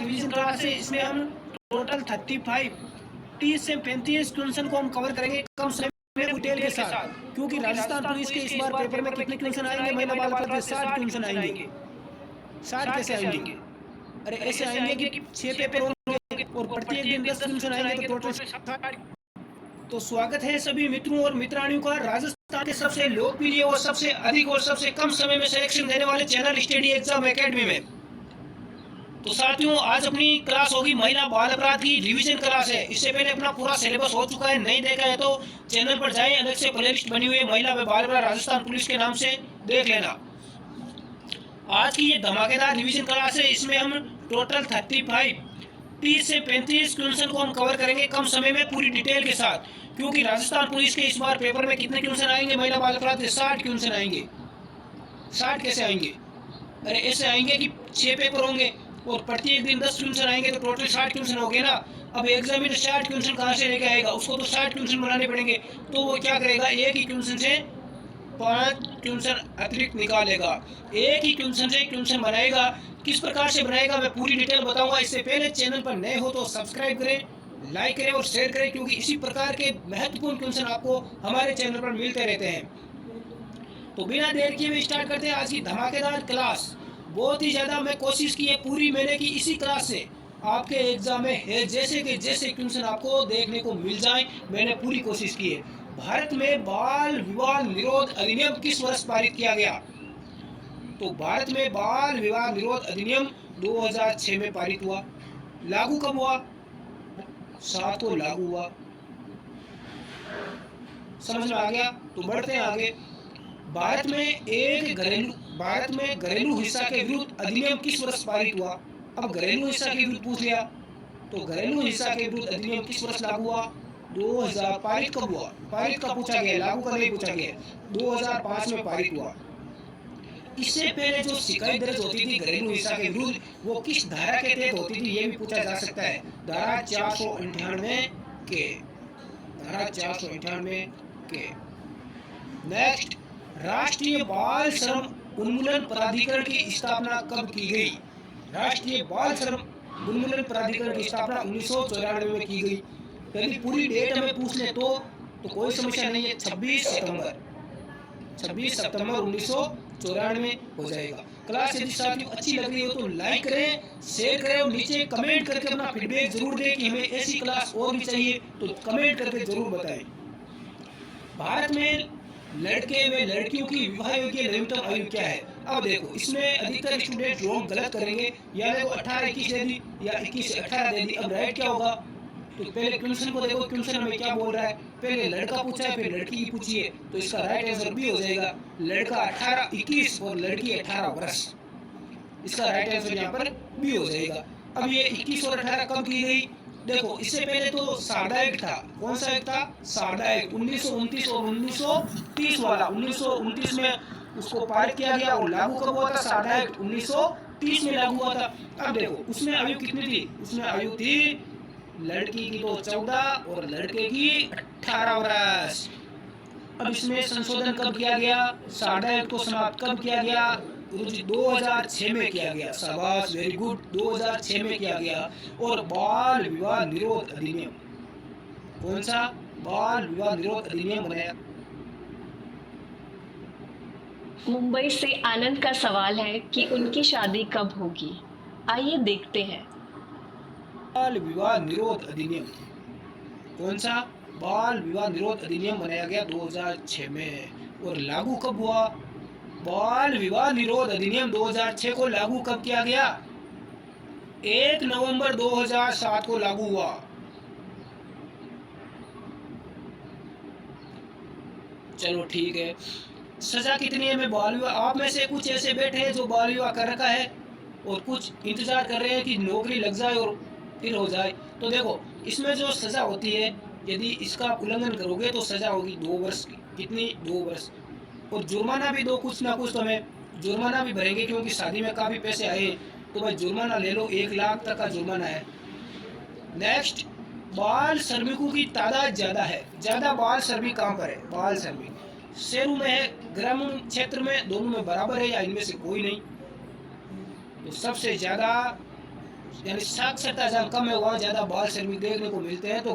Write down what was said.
Revision class है। इसमें हम टोटल 35 30 से 35 क्वेश्चन को हम कवर करेंगे कम समय में डिटेल के साथ, क्योंकि राजस्थान पुलिस के इस बार पेपर में कितने क्वेश्चन आएंगे महिला बाल अपराध के? 60 क्वेश्चन आएंगे। 60 कैसे आएंगे? अरे ऐसे आएंगे कि 6 पेपर होंगे और प्रत्येक दिन 10 क्वेश्चन आएंगे, तो टोटल 60। तो स्वागत है सभी मित्रों और मित्राणियों का राजस्थान के सबसे लोकप्रिय और सबसे अधिक और सबसे कम समय में सिलेक्शन देने वाले चैनल स्टडी एग्जाम एकेडमी में। तो साथियों, आज अपनी क्लास होगी महिला बाल अपराध की रिवीजन क्लास है। इससे पहले अपना पूरा सिलेबस हो चुका है, नहीं देखा है तो चैनल पर जाएं, अलग से प्लेलिस्ट बनी हुई है महिला व बाल अपराध राजस्थान पुलिस के नाम से, देख लेना। आज की ये धमाकेदार रिवीजन क्लास है। इसमें हम टोटल 35 30 से 35 क्वेश्चन को हम कवर करेंगे कम समय में पूरी डिटेल के साथ, क्योंकि राजस्थान पुलिस के इस बार पेपर में कितने क्वेश्चन आएंगे महिला बाल अपराध के? 60 क्वेश्चन आएंगे। 60 कैसे आएंगे? अरे ऐसे आएंगे कि 6 पेपर होंगे और प्रत्येक दिन 10 क्वेश्चन आएंगे, तो टोटल 60 क्वेश्चन हो गए ना। अब एग्जामिनर 60 क्वेश्चन कहाँ से लेके आएगा? उसको तो 60 क्वेश्चन बनाने पड़ेंगे। तो वो क्या करेगा? एक ही क्वेश्चन से 5 क्वेश्चन अतिरिक्त निकालेगा, एक ही क्वेश्चन से क्वेश्चन बनाएगा। किस प्रकार से बनाएगा मैं पूरी डिटेल बताऊंगा। इससे पहले चैनल पर नए हो तो सब्सक्राइब करें, लाइक करें और शेयर करें, क्योंकि इसी प्रकार के महत्वपूर्ण क्वेश्चन आपको हमारे चैनल पर मिलते रहते हैं। तो बिना देर किए हुए स्टार्ट करते हैं आज की धमाकेदार क्लास। बहुत ही ज़्यादा मैं कोशिश की है, पूरी मैंने की इसी क्लास से आपके एग्जाम में है जैसे कि जैसे क्वेश्चन आपको देखने को मिल जाए, मैंने पूरी कोशिश की है। भारत में बाल विवाह निरोध अधिनियम किस वर्ष पारित किया गया? तो भारत में बाल विवाह निरोध अधिनियम 2006 में पारित हुआ। लागू कब हुआ? 7 को लागू हुआ। समझ में आ गया? तो बढ़ते हैं आगे। भारत में घरेलू हिंसा के विरुद्ध अधिनियम किस वर्ष पारित हुआ? अब घरेलू हिंसा के विरुद्ध पूछ लिया, तो घरेलू हिंसा के विरुद्ध अधिनियम किस वर्ष लागू हुआ? 2000। पारित कब हुआ? पारित का पूछा गया, लागू का नहीं पूछा गया। 2005 में पारित हुआ। इससे पहले जो शिकायत दर्ज होती थी घरेलू हिंसा के विरुद्ध, वो किस धारा के तहत होती थी ये भी पूछा जा सकता है। धारा 498 के, धारा 498 के। नेक्स्ट, राष्ट्रीय बाल श्रम उन्मूलन प्राधिकरण की स्थापना कब की गई? राष्ट्रीय बाल श्रम उन्मूलन प्राधिकरण की स्थापना 1994 में की गई। यदि पूरी डेट हमें पूछ ले तो कोई समस्या नहीं है। 26 सितंबर 1994 हो जाएगा। क्लास यदि साथियों अच्छी लग रही हो तो लाइक करें, शेयर करें और नीचे कमेंट करके अपना फीडबैक जरूर दें कि हमें ऐसी क्लास और भी चाहिए, तो कमेंट करके जरूर बताएं। भारत में लड़के व लड़कियों की विवाह योग्य न्यूनतम आयु क्या है? अब देखो, इसमें अधिकतर स्टूडेंट रॉन्ग गलत करेंगे, या देखो 18-21 दे दी या 21 से 18 दे दी। अब राइट क्या होगा? तो पहले क्वेश्चन को देखो, क्वेश्चन हमें क्या बोल रहा है। पहले लड़का पूछा है, फिर लड़की की पूछी है, तो इसका राइट आंसर बी हो जाएगा। लड़का 18-21 और लड़की 18 वर्ष, इसका राइट आंसर यहाँ पर बी हो जाएगा। अब ये 21 और 18 कब की गई? देखो, इससे पहले तो सारदा एक्ट था। कौन सा एक्ट था? सारदा एक्ट 1929 और 1930 वाला। 1929 में उसको पारित किया गया और लागू कब हुआ था? सारदा एक्ट 1930 में लागू हुआ था। अब देखो, उसमें आयु कितनी थी? उसमें आयु थी लड़की की तो 14 और लड़के की 18 वर्ष। अब इसमें संशोधन कब किया गया? सारदा एक्ट को समाप्त कब किया गया? 2006 में किया गया। शाबाश, वेरी गुड, 2006 में किया गया। और बाल विवाह निरोध अधिनियम, कौन सा? बाल विवाह निरोध अधिनियम बनाया। मुंबई से आनंद का सवाल है कि उनकी शादी कब होगी। आइए देखते हैं। बाल विवाह निरोध अधिनियम, कौन सा? बाल विवाह निरोध अधिनियम बनाया गया 2006 में। और लागू कब हुआ? बाल विवाह निरोध अधिनियम 2006 को लागू कब किया गया? 1 नवंबर 2007 को लागू हुआ। चलो ठीक है। सजा कितनी है? मैं बाल विवाह, आप में से कुछ ऐसे बैठे हैं जो बाल विवाह कर रखा है और कुछ इंतजार कर रहे हैं कि नौकरी लग जाए और फिर हो जाए। तो देखो, इसमें जो सजा होती है, यदि इसका उल्लंघन करोगे तो सजा होगी 2 वर्ष की। कितनी? 2 वर्ष। और जुर्माना भी दो, कुछ ना कुछ तो हमें जुर्माना भी भरेंगे, क्योंकि शादी में काफ़ी पैसे आए तो भाई जुर्माना ले लो, 1 लाख तक का जुर्माना है। नेक्स्ट, बाल श्रमिकों की तादाद ज़्यादा है। ज़्यादा बाल श्रमिक कहाँ पर है? बाल श्रमिक शहरों में है, ग्रामीण क्षेत्र में, दोनों में बराबर है या इनमें से कोई नहीं? तो सबसे ज़्यादा यानी साक्षरता जहाँ कम है वहाँ ज़्यादा बाल श्रमिक देखने को मिलते हैं। तो